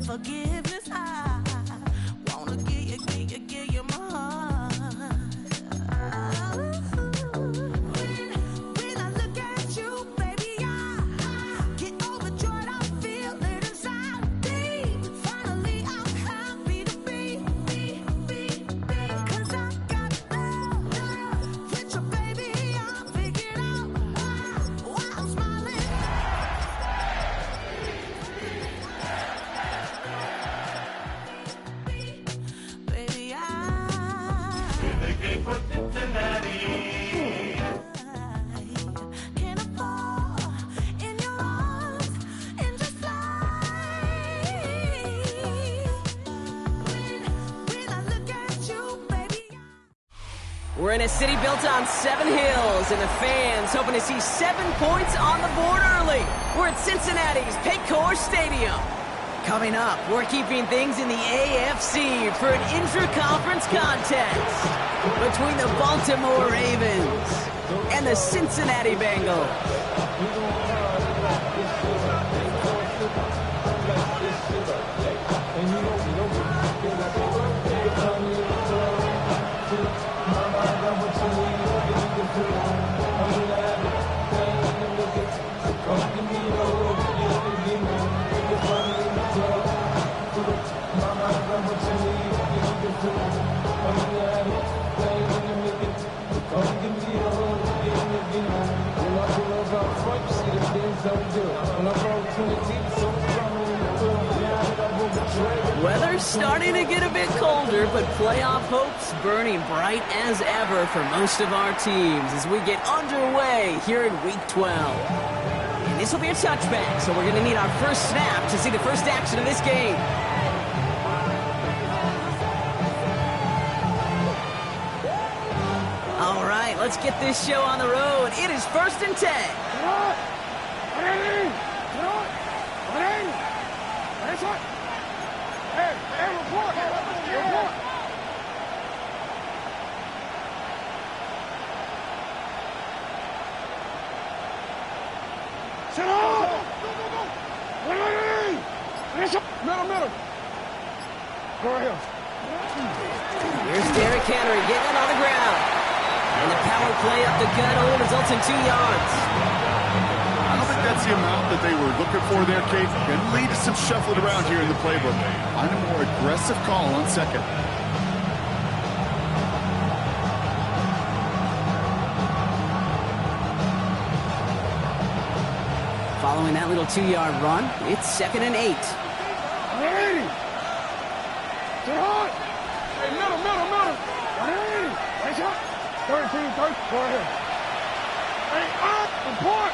forgiveness. I wanna give you my heart. When I look at you, baby, I get overjoyed. I feel it inside me. Finally, I'm happy to be. 'Cause I got love with you, baby. I figured out why I'm smiling. Baby, In the game for Cincinnati. can I fall in your arms and just fly? When I look at you, baby. We're in a city built on 7 hills, and the fans hoping to see 7 points on the board early. We're at Cincinnati's Paycor Stadium. Coming up, we're keeping things in the AFC for an intra-conference contest between the Baltimore Ravens and the Cincinnati Bengals. Weather's starting to get a bit colder, but playoff hopes burning bright as ever for most of our teams as we get underway here in Week 12. And this will be a touchback, so we're going to need our first snap to see the first action of this game. All right, let's get this show on the road. It is 1st and 10. Middle. Go ahead. Here's Derrick Henry getting it on the ground. And the power play up the gut only results in 2 yards. I don't think that's the amount that they were looking for there, Kate. Going to lead to some shuffling around here in the playbook. Find a more aggressive call on second. Following that little 2-yard run, it's 2nd and 8. Hey, middle. 13, go ahead. Hey, up, report.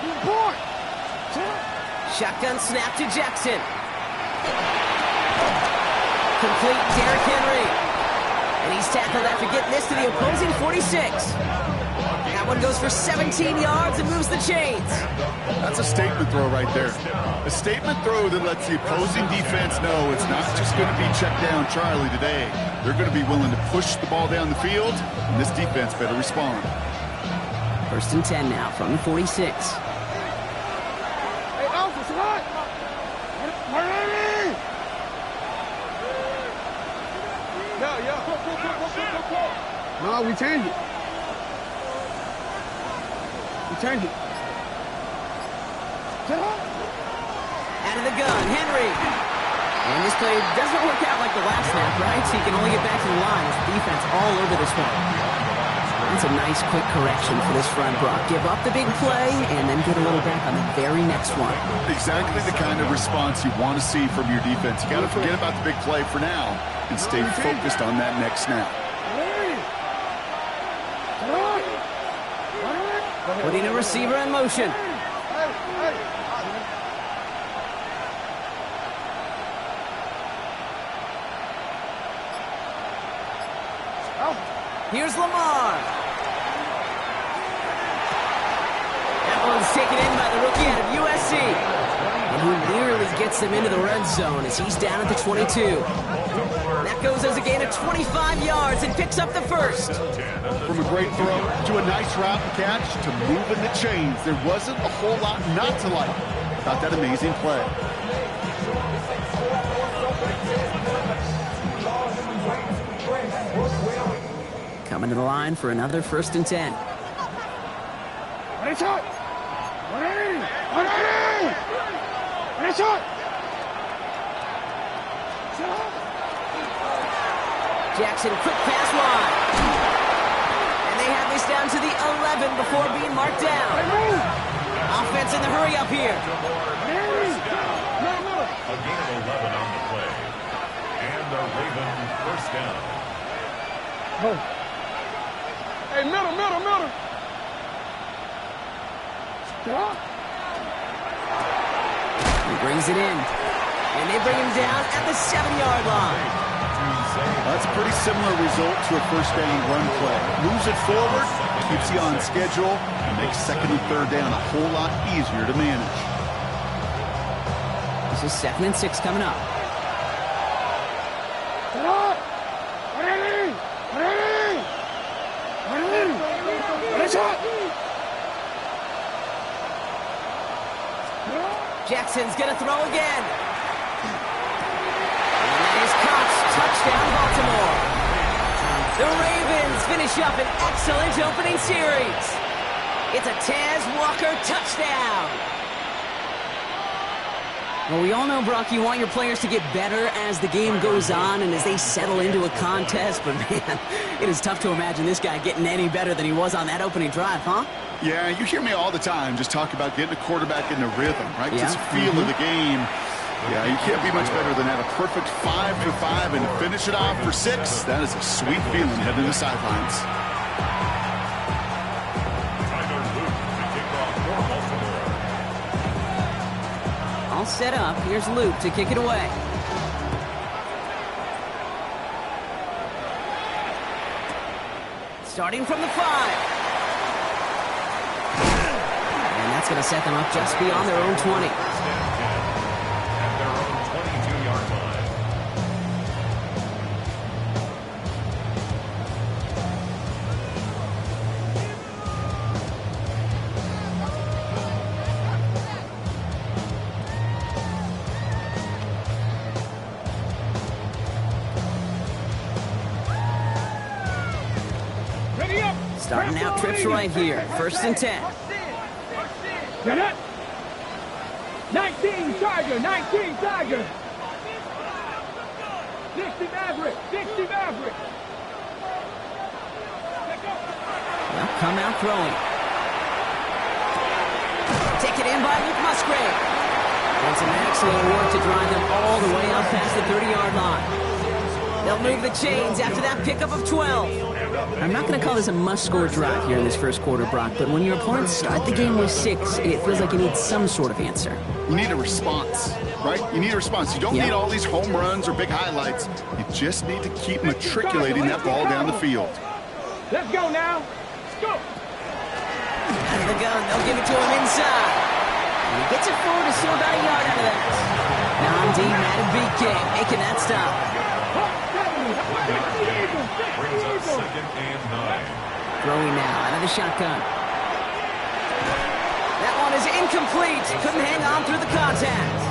Shotgun snap to Jackson. Complete Derrick Henry. And he's tackled after getting this to the opposing 46. That one goes for 17 yards and moves the chains. That's a statement throw right there. A statement throw that lets the opposing defense know it's not just going to be check down Charlie today. They're going to be willing to push the ball down the field, and this defense better respond. 1st and 10 now from the 46. Hey, Alpha, what? Ready? Yeah. No, we change it. Out of the gun, Henry. And this play doesn't work out like the last snap, right? So he can only get back to the line as the defense all over this one. That's a nice quick correction for this front, Brock. Give up the big play and then get a little back on the very next one. Exactly the kind of response you want to see from your defense. You got to forget about the big play for now and stay focused on that next snap. Putting a receiver in motion. Here's Lamar. That one's taken in by the rookie out of USC. And he nearly gets them into the red zone as he's down at the 22. That goes as a gain of 25 yards and picks up the first. From a great throw to a nice route and catch to moving the chains, there wasn't a whole lot not to like about that amazing play. Coming to the line for another 1st and 10. Ready, shot! Ready! Ready! Ready, shot! Jackson, quick pass wide. And they have this down to the 11 before being marked down. Offense in the hurry up here. A gain of 11 on the play. And the Raven first down. Hey, middle. He brings it in. And they bring him down at the 7-yard line. That's a pretty similar result to a first down run play. Moves it forward, keeps you on schedule, and makes 2nd and 3rd down a whole lot easier to manage. This is 2nd and 6 coming up. Jackson's gonna throw again. And that is caught. Touchdown, Baltimore. The Ravens finish up an excellent opening series. It's a Taz Walker touchdown. Well, we all know, Brock, you want your players to get better as the game goes on and as they settle into a contest, but man, it is tough to imagine this guy getting any better than he was on that opening drive, huh? Yeah, you hear me all the time just talk about getting a quarterback in the rhythm, right? Yeah. Just feel of the game. Yeah, you can't be much better than that. A perfect 5 for 5 and finish it off for 6. That is a sweet feeling heading to the sidelines. Tyler Luke to kick off for Baltimore. All set up. Here's Luke to kick it away. Starting from the 5. And that's going to set them up just beyond their own 20. At their own 22-yard line. Ready up! Starting out trips right here. 1st and 10. Get it! 19 Tiger! 19 Tiger! 60 Maverick! 60 Maverick! They'll come out throwing. Taken in by Luke Musgrave. And some excellent work to drive them all the way up past the 30-yard line. They'll move the chains after that pickup of 12. I'm not going to call this a must-score drive here in this first quarter, Brock, but when your opponents start the game with 6, it feels like you need some sort of answer. You need a response, right? You need a response. You don't need all these home runs or big highlights. You just need to keep matriculating that ball down the field. Let's go now! Let's go! Out of the gun, they'll give it to him inside. And he gets it forward to still about a yard out of that. Namdi Madubuike making that stop. Brings up 2nd and 9. Throwing now out of the shotgun. That one is incomplete. Couldn't hang on through the contact.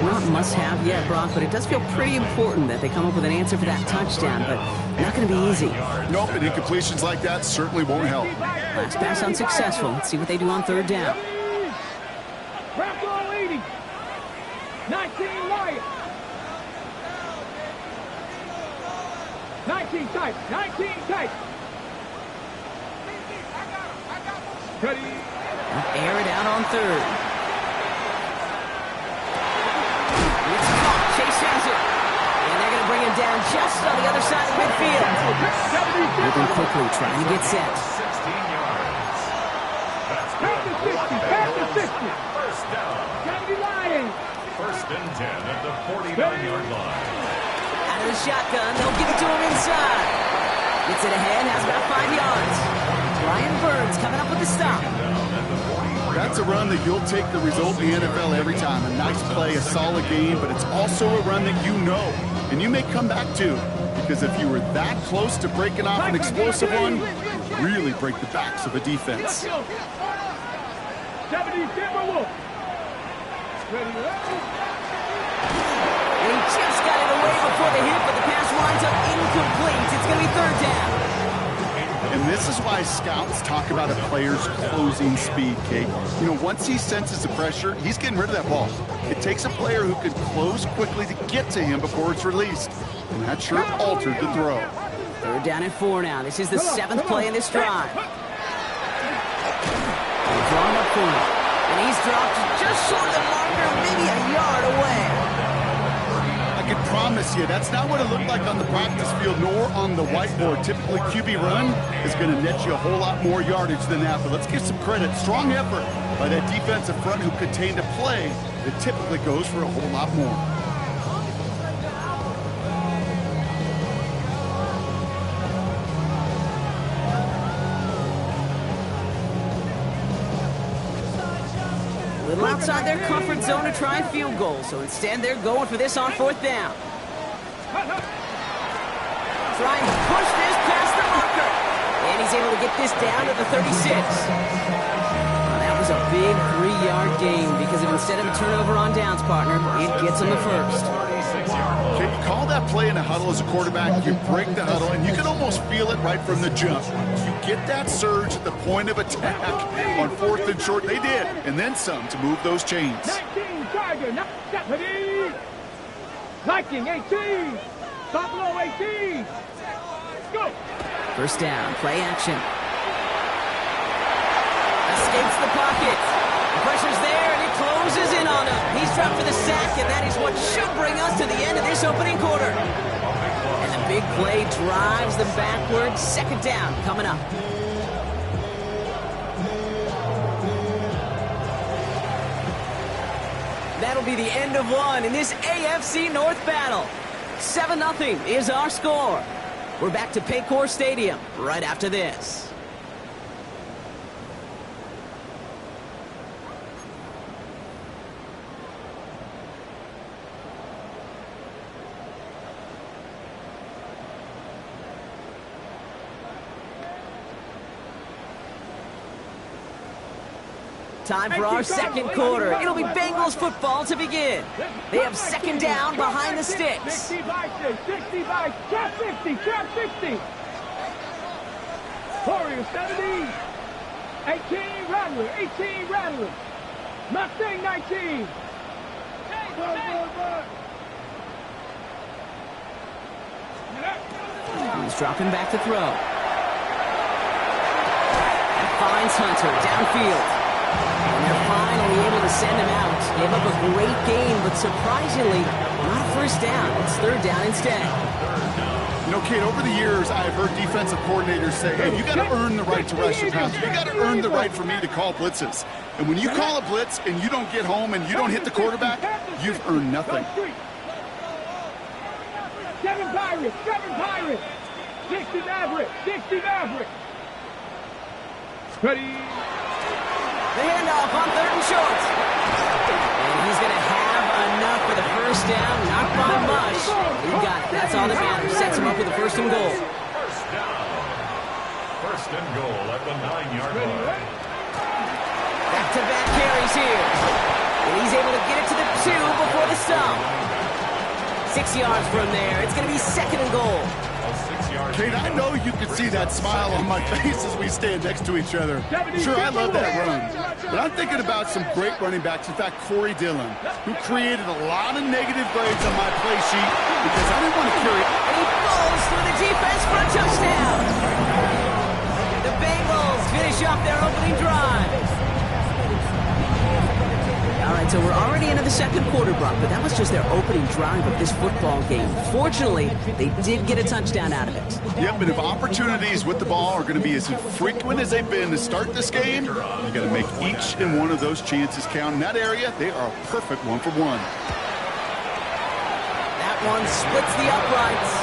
Not must-have yet, Brock, but it does feel pretty important that they come up with an answer for that touchdown, but not going to be easy. Nope, and incompletions like that certainly won't help. Last pass unsuccessful. Let's see what they do on 3rd down. Wrap on leading! 19 Lions! 19 tight! 19 tight! Ready? Air it out on 3rd. It's caught. Chase has it. And they're going to bring him down just on the other side of midfield. Moving quickly, trying to get set. 16 yards. That's Pass good. the 60! Pass the 60! First down. 70 Lions! 1st and 10 at the 49-yard line. Out of the shotgun, they'll give it to him inside. Gets it ahead, has about 5 yards. Brian Burns coming up with the stop. That's a run that you'll take the result in the NFL every time. A nice play, a solid game, but it's also a run that you know and you may come back to, because if you were that close to breaking off an explosive one, you really break the backs of a defense. 70 Timberwolves! Ready? And he just got it away before the hit, but the pass winds up incomplete. It's going to be 3rd down. And this is why scouts talk about a player's closing speed, Kate. You know, once he senses the pressure, he's getting rid of that ball. It takes a player who can close quickly to get to him before it's released. And that sure altered the throw. Third down and 4 now. This is the 7th play in this drive. Drawn up for him. And he's dropped just short of the marker, maybe a yard away. I can promise you, that's not what it looked like on the practice field nor on the whiteboard. Typically, QB run is going to net you a whole lot more yardage than that. But let's give some credit. Strong effort by that defensive front who contained a play that typically goes for a whole lot more. A little outside their comfort zone to try and field goal, so instead they're going for this on 4th down. Trying to push this past the marker. And he's able to get this down to the 36. Well, that was a big 3-yard gain because if instead of a turnover on downs, partner, it gets him the first. Okay, you call that play in a huddle as a quarterback, you break the huddle, and you can almost feel it right from the jump. You get that surge at the point of attack on 4th and short. They did, and then some to move those chains. 19 Tiger, now deputy. Viking 18. Buffalo 18. Go. First down, play action. Escapes the pocket. The pressure's there, and it closes in on him. He's dropped for the sack, and that is what should bring us to the end of this opening quarter. And the big play drives them backwards. 2nd down coming up. That'll be the end of one in this AFC North battle. 7-0 is our score. We're back to Paycor Stadium right after this. Time for our 2nd quarter. It'll be Bengals football to begin. They have 2nd down behind the sticks. 60 by trap 60, trap 60. Warriors 70. 18 Rattler, 18 Rattler. Mustang 19. He's dropping back to throw. And finds Hunter downfield. And they're finally able to send him out. Gave up a great game, but surprisingly, not a first down. It's 3rd down instead. You know, Kate, over the years, I've heard defensive coordinators say, hey, you got to earn the right to rush the passer. You got to earn the right for me to call blitzes. And when you call a blitz and you don't get home and you don't hit the quarterback, you've earned nothing. 7 Pirates, 60 Maverick, 60 Maverick. Ready. The handoff on 3rd and short. And he's going to have enough for the first down. Not by much. He got it. That's all that matters. Sets him up with the 1st and goal. First down. 1st and goal at the 9-yard line. Back-to-back carries here. And he's able to get it to the 2 before the stop. 6 yards from there. It's going to be 2nd and goal. Kate, I know you can see that smile on my face as we stand next to each other. Sure, I love that run. But I'm thinking about some great running backs. In fact, Corey Dillon, who created a lot of negative grades on my play sheet because I didn't want to carry it. And he falls through the defense for a touchdown. The Bengals finish off their opening drive. All right, so we're already into the 2nd quarter, Brock, but that was just their opening drive of this football game. Fortunately, they did get a touchdown out of it. Yep, but if opportunities with the ball are going to be as frequent as they've been to start this game, you got to make each and one of those chances count. In that area, they are a perfect 1-for-1. That one splits the uprights.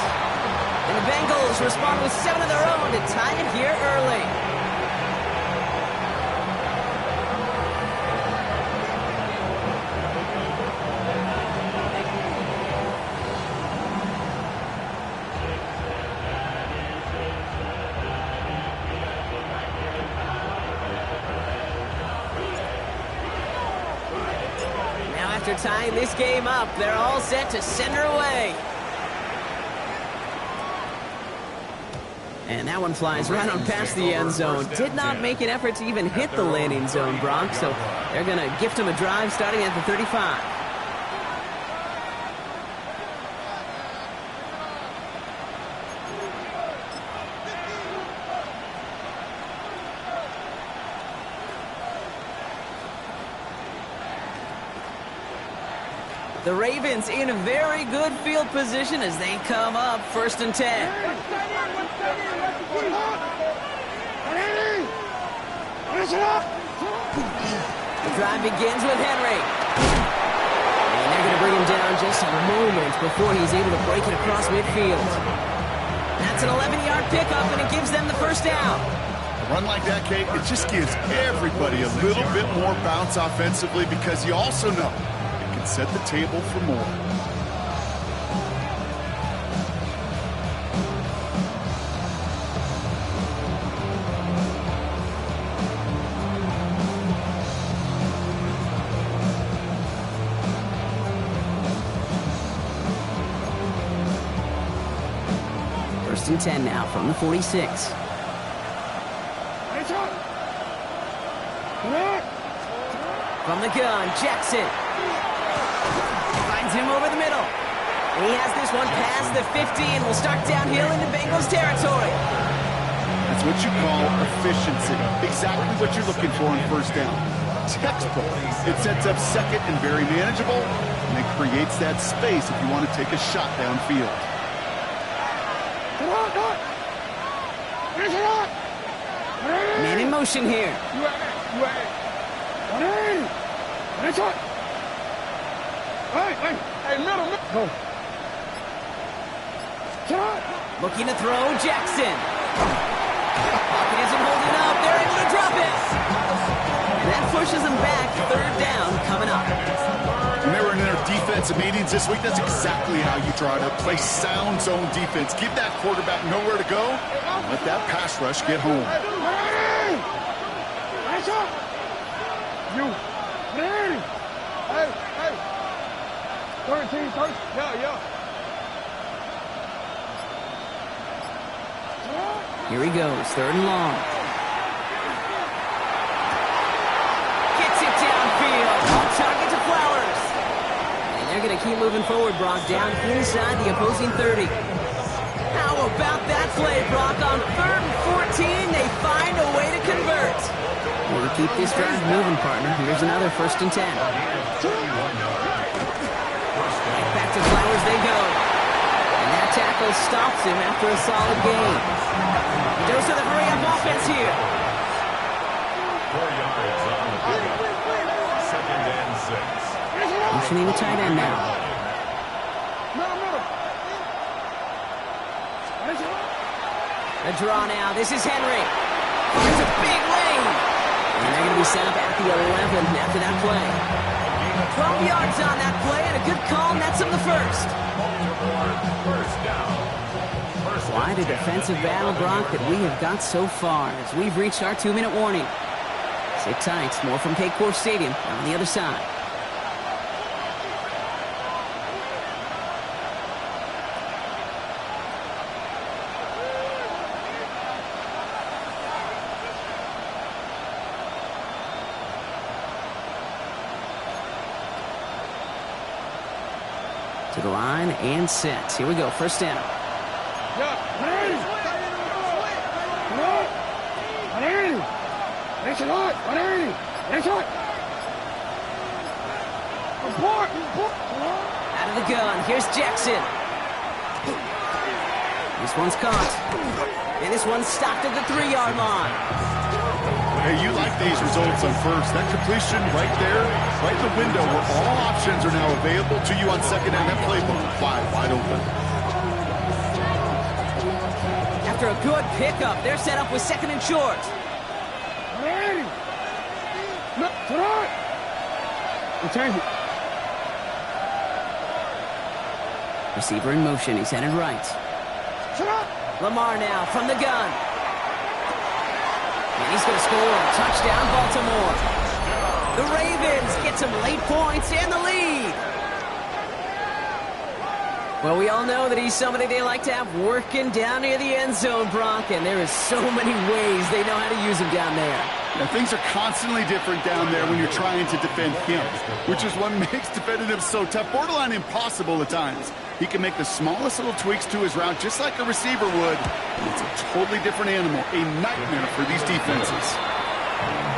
And the Bengals respond with 7 of their own to tie it here early. After tying this game up, they're all set to send her away. And that one flies right on past the end zone. Did not make an effort to even hit the landing zone, Brock, so they're going to gift him a drive starting at the 35. The Ravens in a very good field position as they come up 1st and 10. The drive begins with Henry. And they're going to bring him down just a moment before he's able to break it across midfield. That's an 11-yard pickup, and it gives them the first down. A run like that, Kate, it just gives everybody a little bit more bounce offensively because you also know it can set the table for more. First and 10 now from the 46. From the gun, Jackson. Finds him over the middle. And he has this one past the 50 and will start downhill into Bengals territory. That's what you call efficiency. Exactly what you're looking for in first down. Textbook. It sets up second and very manageable, and it creates that space if you want to take a shot downfield. Man in motion here. Looking to throw, Jackson. Pocket isn't holding up. They're able to drop it. And that pushes them back. 3rd down coming up. When they were in their defensive meetings this week, that's exactly how you try to play sound zone defense. Give that quarterback nowhere to go. Let that pass rush get home. Here he goes, 3rd and long. Gets it downfield. On target to Flowers. And they're going to keep moving forward, Brock, down inside the opposing 30. How about that play, Brock? On 3rd and 14, they find a way to convert. We'll keep this drive moving, partner. Here's another 1st and 10. Right back to Flowers they go. And that tackle stops him after a solid gain. Dose of the hurry-up offense here. 4 yards on the pickup. 2nd and 6. Motioning the tight end now. A draw now. This is Henry. It's a big lane. And they're going to be set up at the 11 after that play. 12 yards on that play and a good call nets him the first. First down. Quite a defensive battle, Brock, that we have got so far as we've reached our 2-minute warning. Sit tight. More from Paycor Stadium on the other side. To the line and set. Here we go. First down. Out of the gun. Here's Jackson. This one's caught. And this one's stopped at the 3-yard line. Hey, you like these results on first. That completion right there, right in the window where all options are now available to you on second down. That playbook wide open. After a good pickup, they're set up with 2nd and short. Receiver in motion. He's headed right. Lamar now from the gun. And he's going to score. Touchdown, Baltimore. The Ravens get some late points and the lead. Well, we all know that he's somebody they like to have working down near the end zone, Brock, and there is so many ways they know how to use him down there. Yeah, things are constantly different down there when you're trying to defend him, which is what makes defending him so tough, borderline impossible at times. He can make the smallest little tweaks to his route just like a receiver would. It's a totally different animal, a nightmare for these defenses.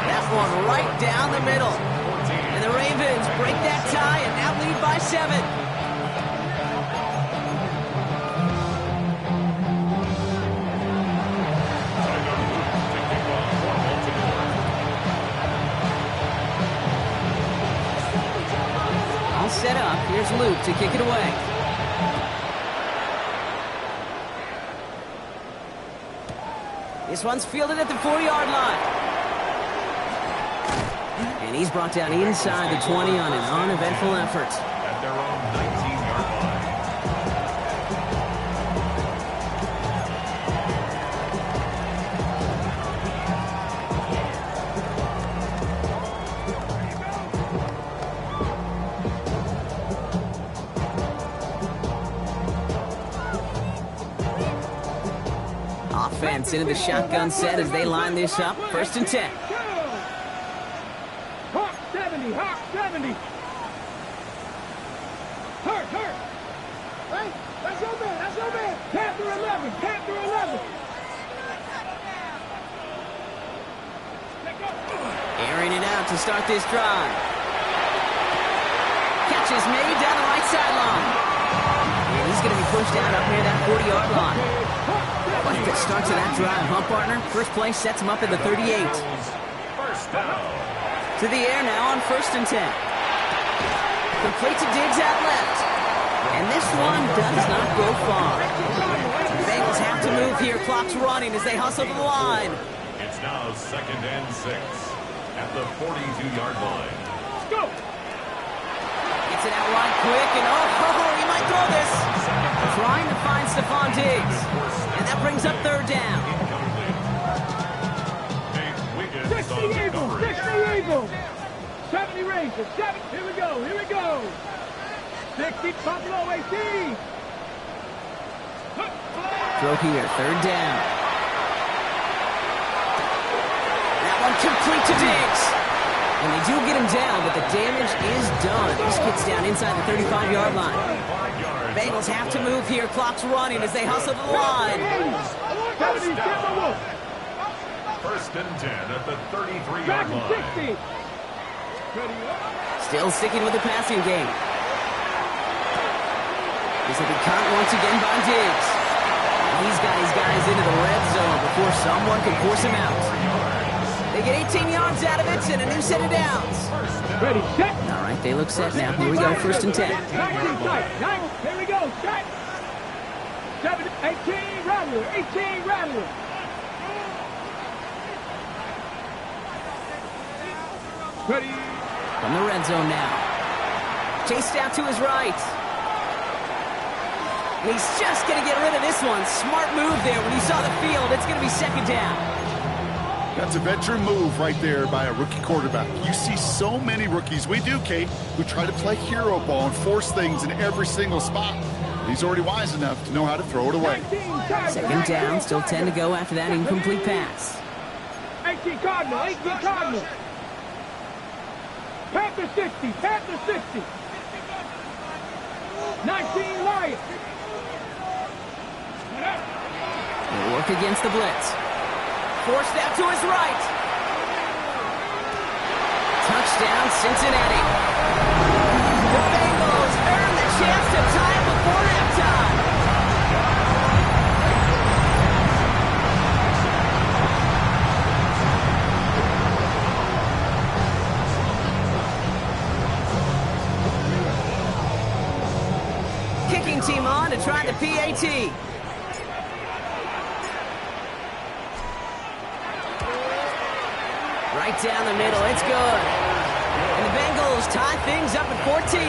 That one right down the middle. And the Ravens break that tie and now lead by 7. All set up. Here's Luke to kick it away. This one's fielded at the 40-yard line. And he's brought down inside the 20 on an uneventful effort. At their own 19-yard Offense into the shotgun set as they line this up. 1st and 10. Hawk 70, Hawk 70. Hurt. Hey, that's your man. Panther 11. Airing it out to start this drive. Catch is made down the right sideline. And he's going to be pushed out up near that 40-yard line. What a good start to that drive, huh, partner? First play sets him up at the 38. First down. To the air now on 1st and 10. Complete to Diggs out left. And this one does not go far. The Bengals have to move here. Clock's running as they hustle to the line. It's now 2nd and 6 at the 42-yard line. Go. Gets it out wide quick, and he might throw this. Trying to find Stephon Diggs. And that brings up 3rd down. Nate Wiggins 60 on the Eagles. coverage. 60 Eagles. 70 Rangers. 7. Here we go. 60 Buffalo 18. Throw here, 3rd down. That one complete to Diggs. And they do get him down, but the damage is done. This gets down inside the 35-yard line. 5 yards. Bengals have to move here. Clock's running as they hustle to the line. 70, get the wolf. 1st and 10 at the 33-yard Back in line. 60. Ready up. Still sticking with the passing game. This will be caught once again by Diggs. And he's got his guys into the red zone before someone can force him out. They get 18 yards out of it and a new set of downs. Ready, set. All right, they look set now. Here we go, 1st and 10. 19 tight. Here we go, set. 7, 18, Rattler. 18, Rattler. Ready. From the red zone now. Chased out to his right. And he's just going to get rid of this one. Smart move there when he saw the field. It's going to be 2nd down. That's a veteran move right there by a rookie quarterback. You see so many rookies, we do, Kate, who try to play hero ball and force things in every single spot. He's already wise enough to know how to throw it away. 2nd down, still 10 to go after that incomplete pass. 18 Cardinal. Panther 60. 19 Lions. He'll work against the blitz. Forced out to his right. Touchdown, Cincinnati. The Bengals earn the chance to tie it before halftime. Kicking team on to try the PAT. Right down the middle, it's good. And the Bengals tie things up at 14.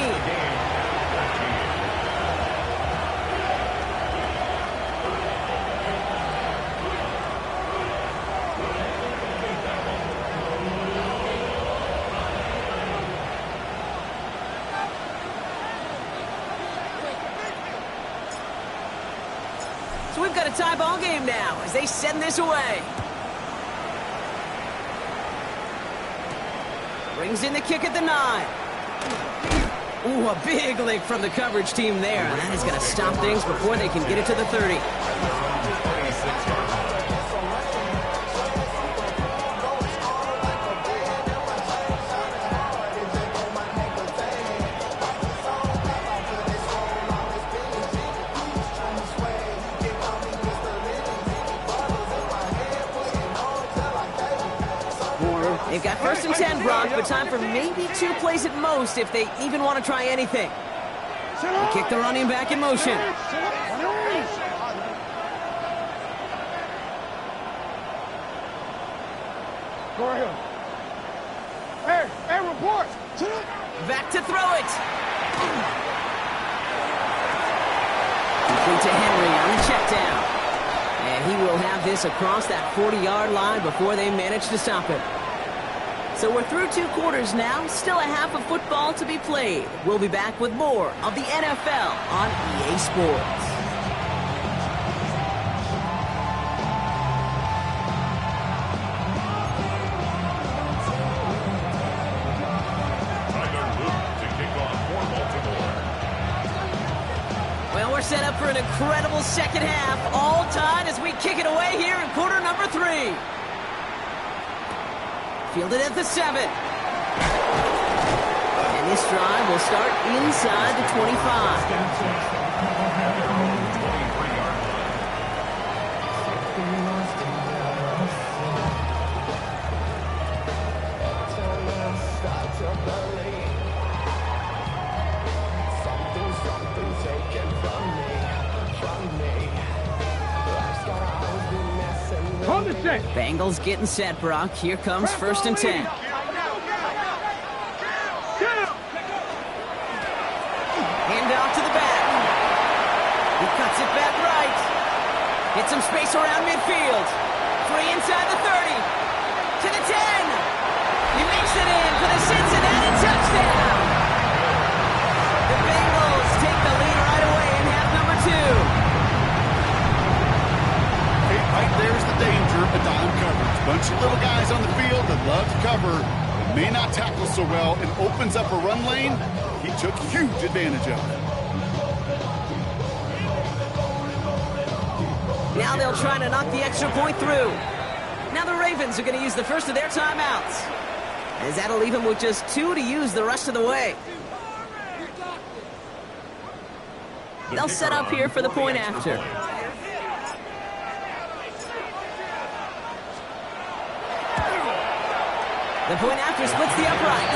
So we've got a tie ball game now as they send this away. Brings in the kick at the 9. Ooh, a big lick from the coverage team there. And that is going to stop things before they can get it to the 30. They've got 1st and 10, Brock, but time for maybe 2 plays at most if they even want to try anything. They kick the running back in motion. Go ahead. Hey, report. Back to throw it. Complete to Henry on the check down. And he will have this across that 40-yard line before they manage to stop it. So we're through 2 quarters now, still a half of football to be played. We'll be back with more of the NFL on EA Sports. Tyler Luke to kick off for Baltimore. Well, we're set up for an incredible second half, all tied as we kick it away here in quarter number 3. Fielded at the 7. And this drive will start inside the 25. Hold the set. Bengals getting set, Brock. Here comes 1st and 10. Hand off to the back. He cuts it back right. Gets some space around midfield. Free inside the 30. To the 10. He makes it in for the Cincinnati touchdown. The Bengals take the lead right away in half number 2. Right there's the danger of dime coverage. Bunch of little guys on the field that love to cover, but may not tackle so well, and opens up a run lane. He took huge advantage of it. Now they'll try to knock the extra point through. Now the Ravens are going to use the first of their timeouts, as that'll leave them with just 2 to use the rest of the way. They'll set up here for the point after. The point after splits the upright.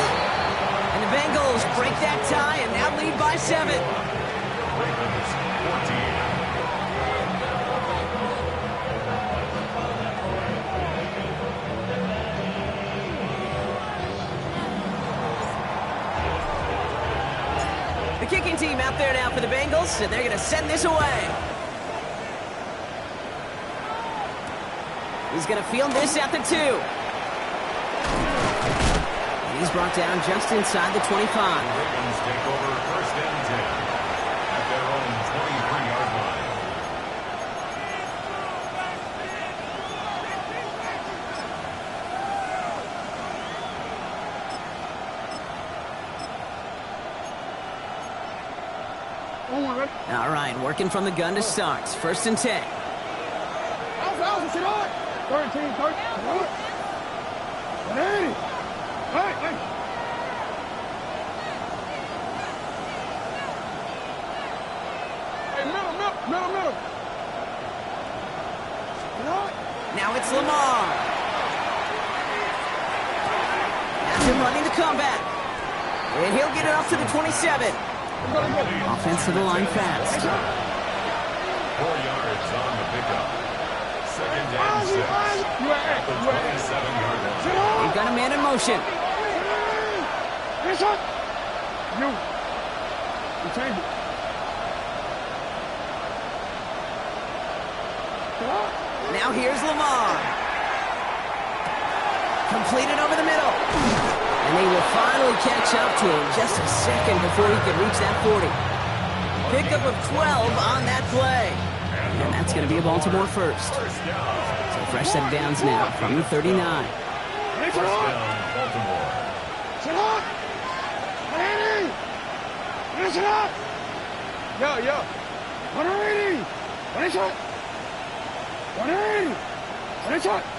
And the Bengals break that tie and now lead by 7. Ravens 14. The kicking team out there now for the Bengals, and they're going to send this away. He's going to field this at the 2. He's brought down just inside the 25. Ravens take over 1st and 10 at their own 23-yard line. All right, working from the gun to start. 1st and 10. 13, 13. Hey. Hey, middle. Now it's Lamar. That's him running the comeback. And he'll get it up to the 27. Offensive line fast. 4 yards on the pickup. 2nd and 6 at the 27-yard line. They've got a man in motion. You change it. Now here's Lamar. Completed over the middle. And they will finally catch up to him just a second before he can reach that 40. Pickup of 12 on that play. And And that's going to be a Baltimore first. First down. So fresh set of downs now from the 39. First down, Baltimore. Yo, yo. 180. 180. 180. 180.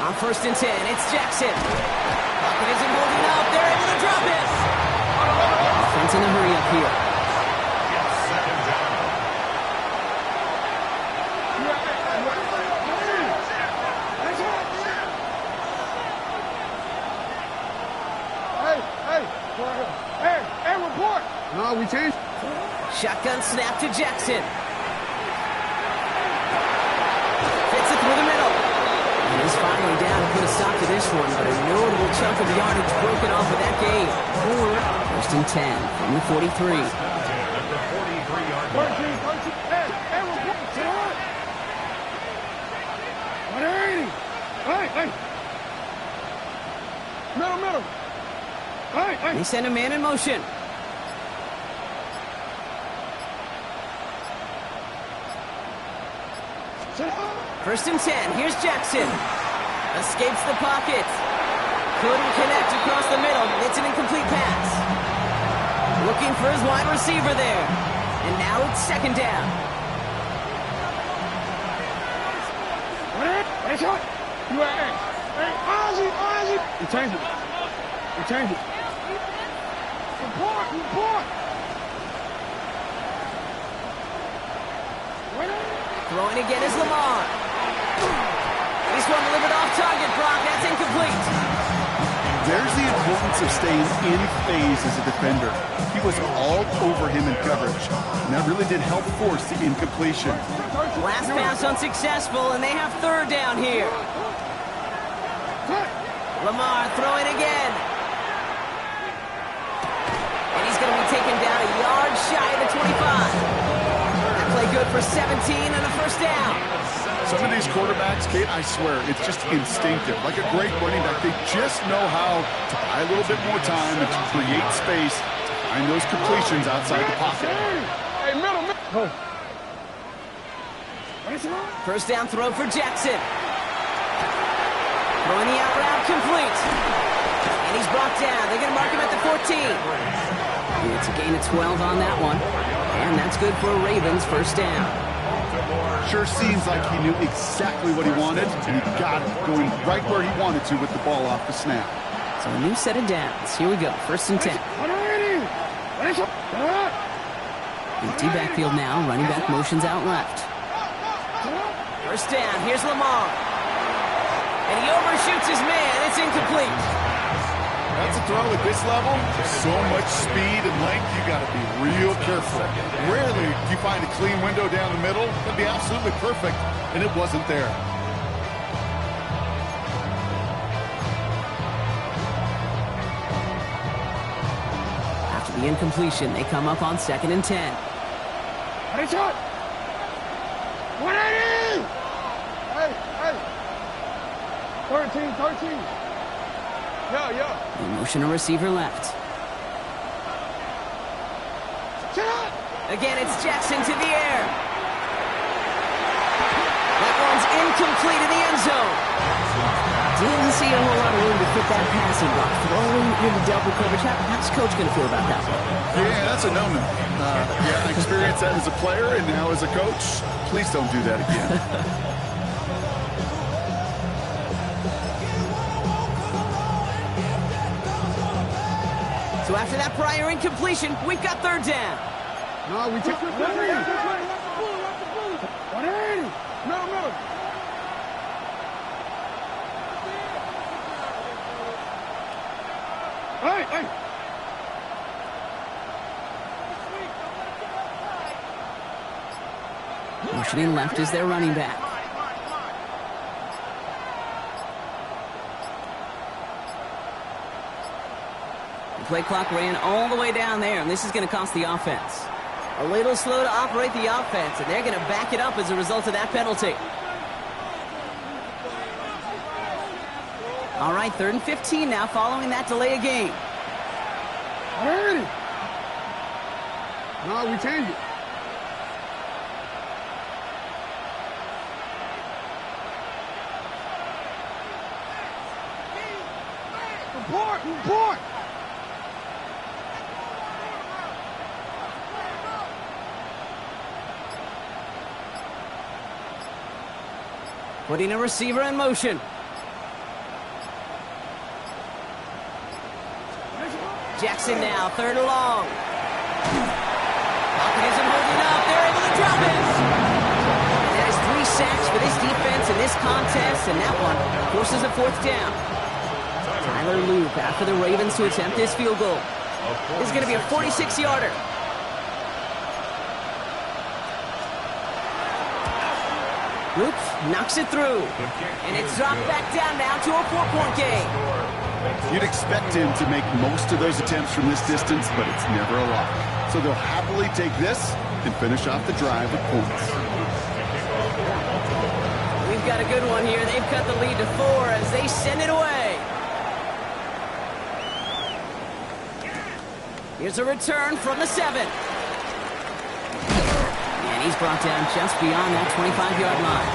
On first and 10, it's Jackson. Pocket isn't holding up. They're able to drop it. Offense in a hurry up here. Second down. Hey, report. No, we changed. Shotgun snap to Jackson. Fits it through the middle. And he's finally down to put a stop to this one, but a notable chunk of yardage broken off of that game. First and 10 from the 43. At the 43-yard line. 13. Hey, report. 180. Hey. Middle. Hey. They send a man in motion. First and 10, here's Jackson. Escapes the pocket. Couldn't connect across the middle. It's an incomplete pass. Looking for his wide receiver there. And now it's second down. We changed it. Report. Throwing again is Lamar. This one delivered off target, Brock. That's incomplete. There's the importance of staying in phase as a defender. He was all over him in coverage, and that really did help force the incompletion. Last pass unsuccessful, and they have third down here. Lamar throwing again. And he's going to be taken down a yard shy of the 25. That play good for 17 and a first down. Some of these quarterbacks, Kate, I swear, it's just instinctive. Like a great running back, they just know how to buy a little bit more time and to create space to find those completions outside the pocket. Hey, middle. First down throw for Jackson. Throwing the out route complete. And he's brought down. They're going to mark him at the 14. And it's a gain of 12 on that one. And that's good for a Ravens first down. Sure seems like he knew exactly what he wanted, and he got it, going right where he wanted to with the ball off the snap. So a new set of downs. Here we go. First and 10. Empty backfield now. Running back motions out left. First down. Here's Lamar. And he overshoots his man. It's incomplete. That's a throw at this level. So much speed and length, you got to be real careful. Rarely do you find a clean window down the middle. That'd be absolutely perfect, and it wasn't there. After the incompletion, they come up on second and 10. 180! Hey! 13. Yo. They motion a receiver left. Again, it's Jackson to the air. That one's incomplete in the end zone. Didn't see a whole lot of room to fit that passing block. Throwing into double coverage. How's Coach going to feel about that one? Yeah, that's a no-no. I experienced that as a player and now as a coach. Please don't do that again. So after that prior incompletion, we've got third down. No, we took 180. 180. Middle. Hey. Motioning left is their running back. The play clock ran all the way down there, and this is going to cost the offense. A little slow to operate the offense, and they're going to back it up as a result of that penalty. All right, 3rd and 15 now following that delay of game. Heard it. No, we change it. Report. Putting a receiver in motion. Jackson now, third and long. Pocket isn't holding up. They're able to drop it. And that is 3 sacks for this defense in this contest, and that one forces a 4th down. Tyler Loop after the Ravens to attempt this field goal. This is going to be a 46-yarder. Loop knocks it through. And it's dropped back down now to a 4-point game. You'd expect him to make most of those attempts from this distance, but it's never a lot. So they'll happily take this and finish off the drive with points. We've got a good one here. They've cut the lead to 4 as they send it away. Here's a return from the 7. And he's brought down just beyond that 25-yard line.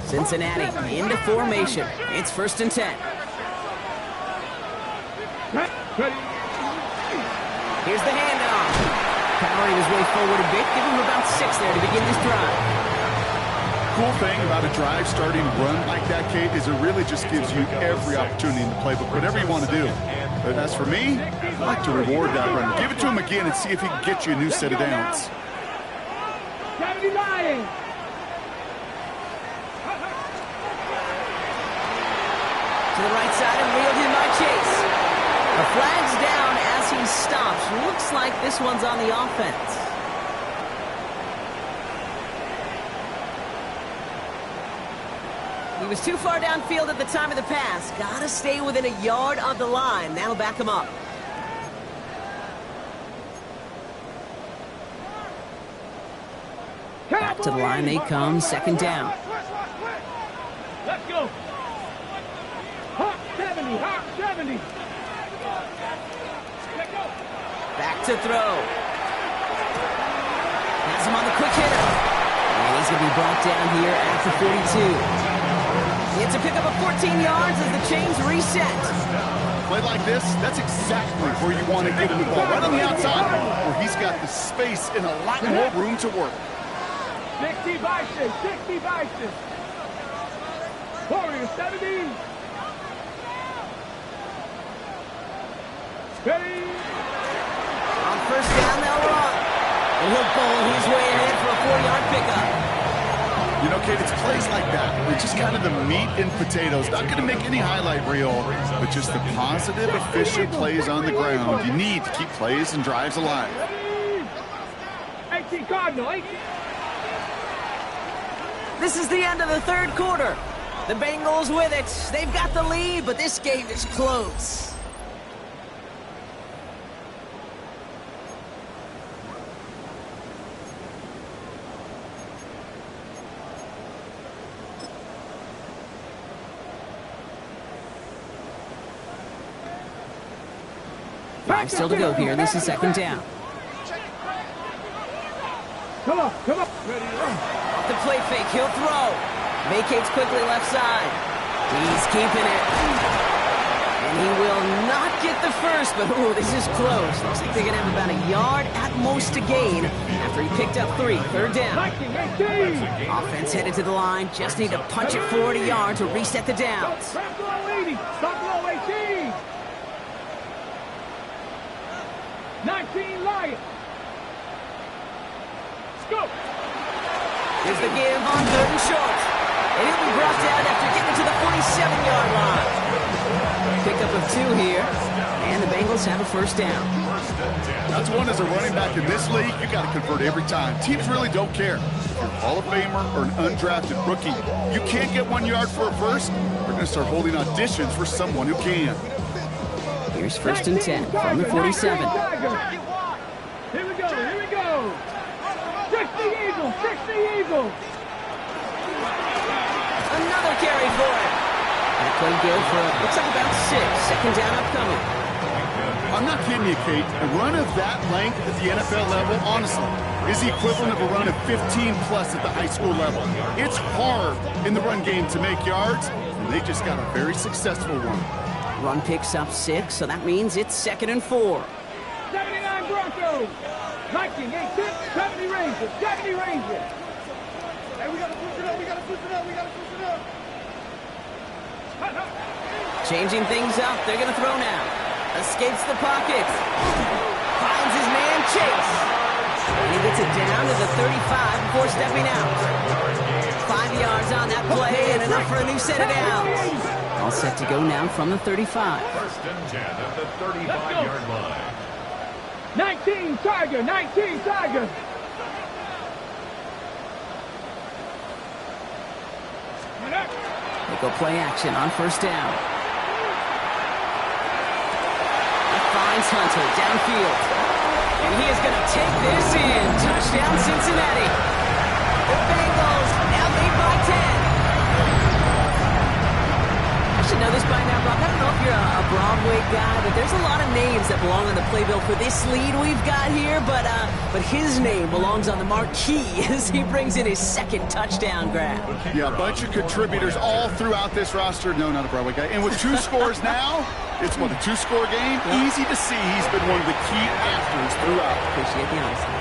Cincinnati into formation. It's 1st and 10. Here's the handoff. Powering his way forward a bit. Give him about 6 there to begin this drive. Cool thing about a drive starting run like that, Kate, is it really just gives you every opportunity in the playbook, whatever you want to do. But as for me, I'd like to reward that run. Give it to him again and see if he can get you a new set of downs. 70 Lions. To the right side and reeled in by Chase. The flag's down as he stops. Looks like this one's on the offense. He was too far downfield at the time of the pass. Gotta stay within a yard of the line. That'll back him up. Back to the line they come, 2nd down. Let's go. Hot 70. Back to throw. Has him on the quick hitter. And he's going to be brought down here at the 42. It's a pickup of 14 yards as the chains reset. Play like this, that's exactly where you want to get him the ball. Right on the outside, where he's got the space and a lot more room to work. 60 Bison. Warriors 70. Ready. On 1st down, they'll run. And he'll bowl his way ahead for a 4-yard pickup. You know, Kate, it's plays like that. It's just kind of the meat and potatoes. Not going to make any highlight reel, but just the positive, efficient plays on the ground. You need to keep plays and drives alive. 18 Cardinal, 18. This is the end of the 3rd quarter. The Bengals with it. They've got the lead, but this game is close. Five still to go here. This is 2nd down. Come on. Off the play fake, he'll throw. Vacates quickly left side. He's keeping it. And he will not get the first, but ooh, this is close. Looks like they're going to have about a yard at most to gain after he picked up 3. 3rd down. 19, 18. Offense headed to the line. Just need to punch it forward a yard to reset the downs. Stop below 80. Stop below 18. 19 Lions. Let's go. Here's the give on 3rd and short. And he'll be brought down after getting to the 47-yard line. Pick pickup of 2 here. And the Bengals have a first down. That's one as a running back in this league, you got to convert every time. Teams really don't care. If you're a Hall of Famer or an undrafted rookie, you can't get 1 yard for a first. They're going to start holding auditions for someone who can. Here's first and 10 from the 47. Here we go, here we go. 60 Eagles, 60 Eagles. Another carry for him. That play good for, looks like about 6. Second down upcoming. I'm not kidding you, Kate. A run of that length at the NFL level, honestly, is the equivalent of a run of 15-plus at the high school level. It's hard in the run game to make yards, and they just got a very successful one. Run picks up 6, so that means it's 2nd and 4. 79 Broncos. 19, 18, 70 Rangers, 70 Rangers. Hey, we gotta push it up, we gotta push it up, we gotta push it up. Changing things up, they're going to throw now. Escapes the pocket. Finds his man, Chase. And he gets it down to the 35 before stepping out. 5 yards on that play and enough for a new set of downs. All set to go now from the 35. First and 10 at the 35-yard line. 19 Tiger, 19 Tiger. They go play action on first down. Finds Hunter downfield. And he is going to take this in. Touchdown, Cincinnati. The Bengals now lead by 10. I should know this by now, Brock. I don't know if you're a Broadway guy, but there's a lot of names that belong on the playbill for this lead we've got here. But his name belongs on the marquee as he brings in his 2nd touchdown grab. Yeah, a bunch of contributors all throughout this roster. No, not a Broadway guy. And with 2 scores now, it's what, a 2-score game? Easy to see he's been one of the key actors throughout. Appreciate the honesty.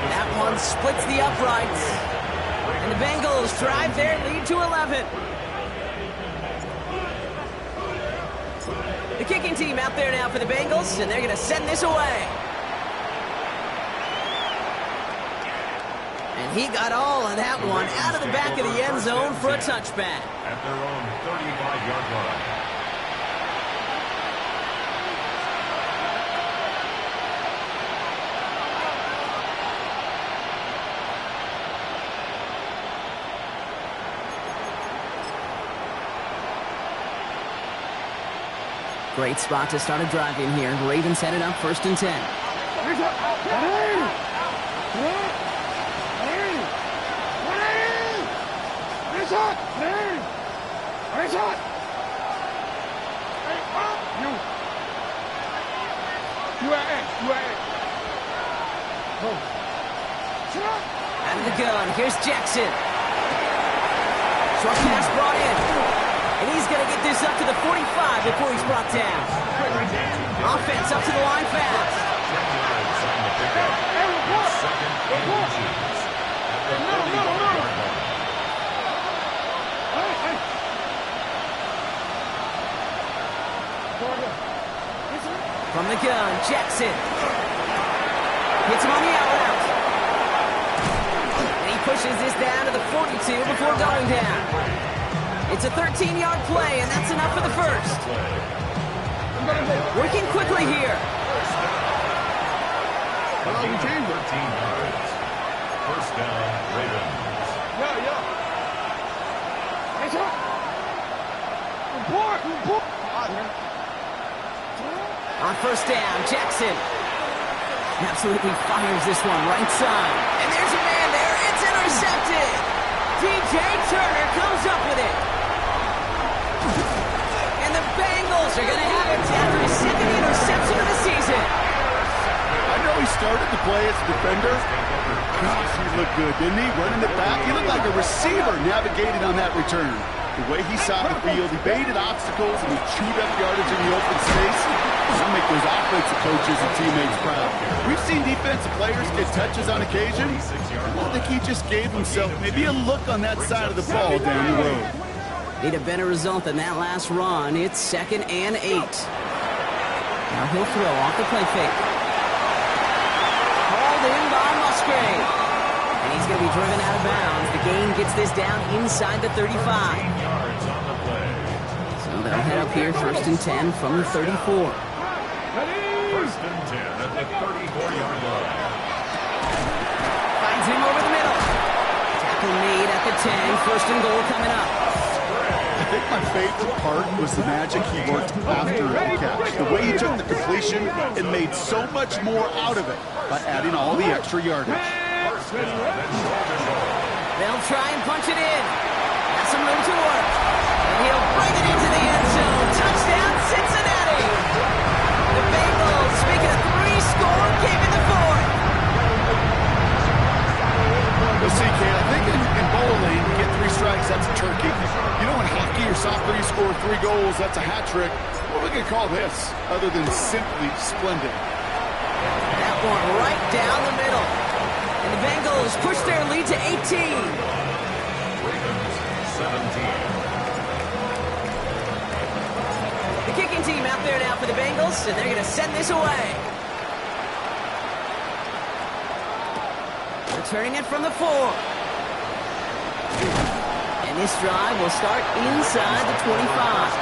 That one splits the uprights. And the Bengals drive their lead to 11. The kicking team out there now for the Bengals, and they're going to send this away. And he got all of that one out of the back of the end zone for a touchback. At their own 35-yard line. Great spot to start a drive in here. Ravens headed up first and 10. Out of the gun, here's Jackson. Short pass brought in. And he's going to get this up to the 45 before he's brought down. Offense up to the line fast. From the gun, Jackson. Hits him on the out route. And he pushes this down to the 42 before going down. It's a 13-yard play, and that's enough for the first. Working quickly here. 13 yards. First down, Ravens. On first down, Jackson absolutely fires this one right side. And there's a man there. It's intercepted. DJ Turner comes up with it. And the Bengals are going to have it after his 2nd interception of the season. I know he started to play as a defender. Gosh, he looked good, didn't he? Running it back. He looked like a receiver navigated on that return. The way he saw the field, he baited obstacles and he chewed up yardage in the open space. That'll make those offensive coaches and teammates proud. We've seen defensive players get touches on occasion. I think he just gave himself maybe a look on that side of the ball down the road. Need a better result than that last run. It's 2nd and 8. Now he'll throw off the play fake. Called in by Musgrave. And he's going to be driven out of bounds. The gain gets this down inside the 35. Yards on the play. So Well, they'll head up here 1st and 10 from the 34. First and 10 at the 34-yard line. Finds him over the middle. Tackle made at the 10. 1st and goal coming up. I think my favorite part was the magic he worked after the catch. The way he took the completion and made so much more out of it by adding all the extra yardage. They'll try and punch it in. Has some room to work. And he'll bring it into the end zone. Touchdown, Cincinnati. The Bengals making a 3-score game in the 4th. Well, CK, I think in bowling, you get 3 strikes, that's a turkey. You know, in hockey or soccer, you score 3 goals, that's a hat trick. What are we going to call this other than simply splendid? That one right down the middle. And the Bengals push their lead to 18. Ravens 17. The kicking team out there now for the Bengals, and they're going to send this away. Returning it from the 4. And this drive will start inside the 25.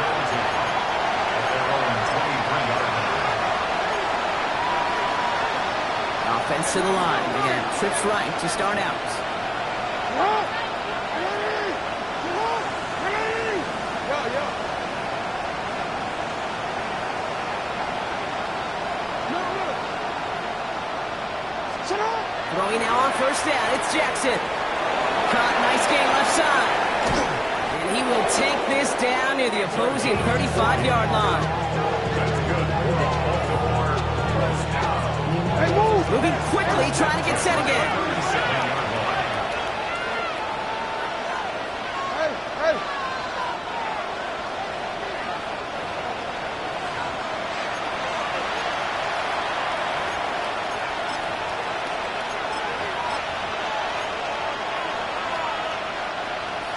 Offense to the line. They're going to have trips right to start out. Throwing now on 1st down. It's Jackson. Caught, nice game left side. And he will take this down near the opposing 35-yard line. Moving quickly, trying to get set again.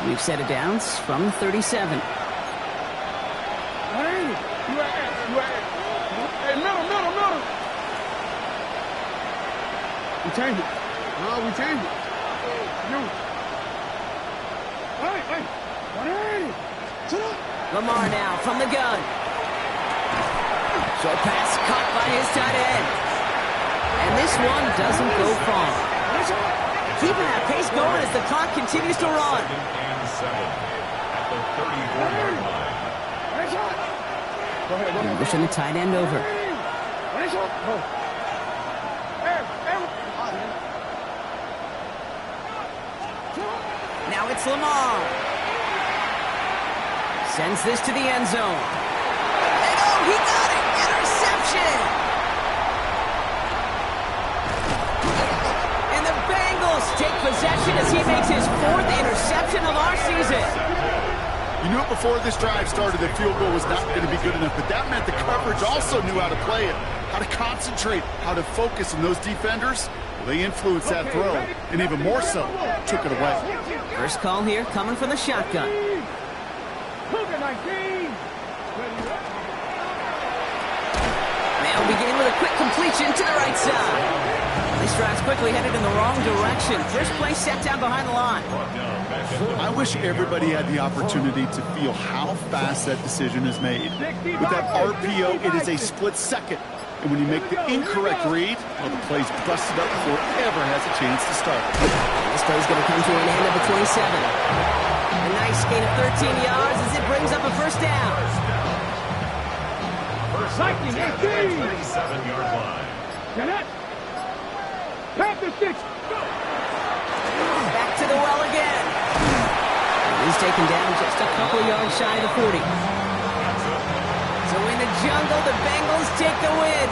We've set it downs from the 37. Hey, middle. We changed it. No, we changed it. You. Hey. Lamar now from the gun. Short pass caught by his tight end. And this one doesn't go far. Keeping that pace going as the clock continues to run. 2nd and 7 at the 34-yard line. Go ahead. Pushing the tight end over. Now it's Lamar. Sends this to the end zone. And oh, he got it! Interception! And the Bengals take possession as he makes his 4th interception of our season. You knew it before this drive started that field goal was not going to be good enough, but that meant the coverage also knew how to play it, how to concentrate, how to focus on those defenders. Well, they influenced that throw, and even more so, took it away. First call here coming from the shotgun. They'll begin with a quick completion to the right side. This drive's quickly headed in the wrong direction. First play set down behind the line. I wish everybody had the opportunity to feel how fast that decision is made. With that RPO, it is a split second. And when you make the incorrect read, well, the play's busted up before it ever has a chance to start. This play's going to come to an end at the 27. A nice gain of 13 yards as it brings up a 1st down. First and 10 at the 37-yard line. Back to the well again. He's taken down just a couple of yards shy of the 40. So in the jungle, the Bengals take the win.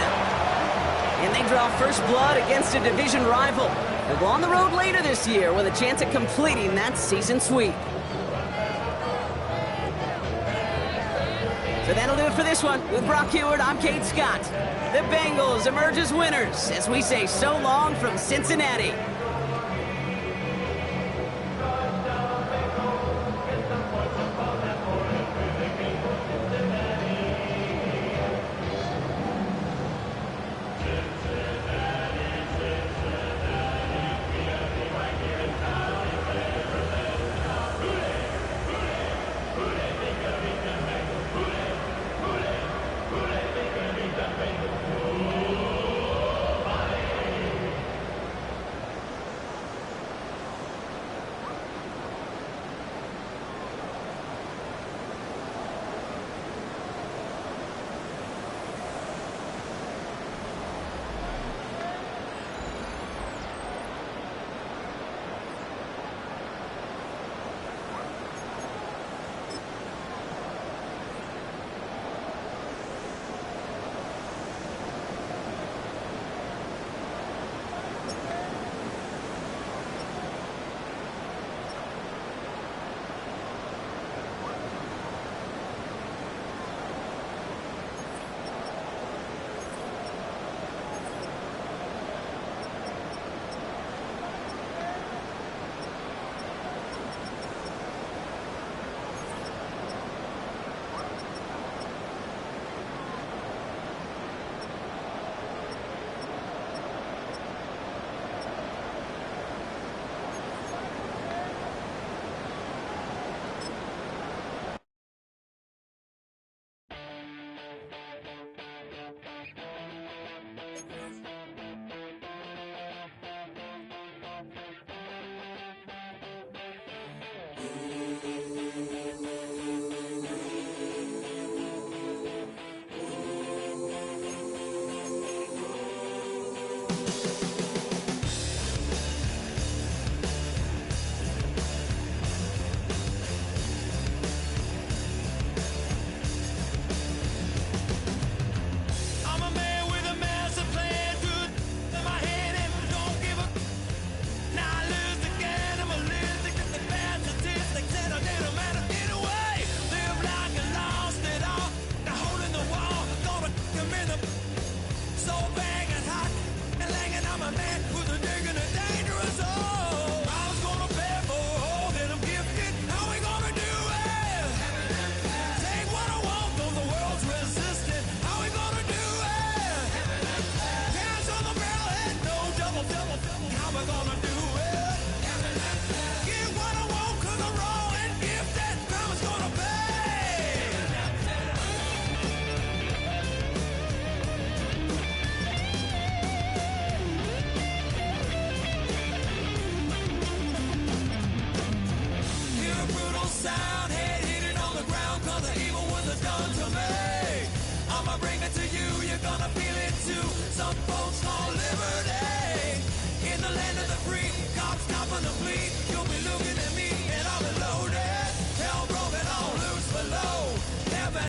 And they draw first blood against a division rival. They'll go on the road later this year with a chance at completing that season sweep. So that'll do it for this one. With Brock Huard, I'm Kate Scott. The Bengals emerge as winners as we say so long from Cincinnati.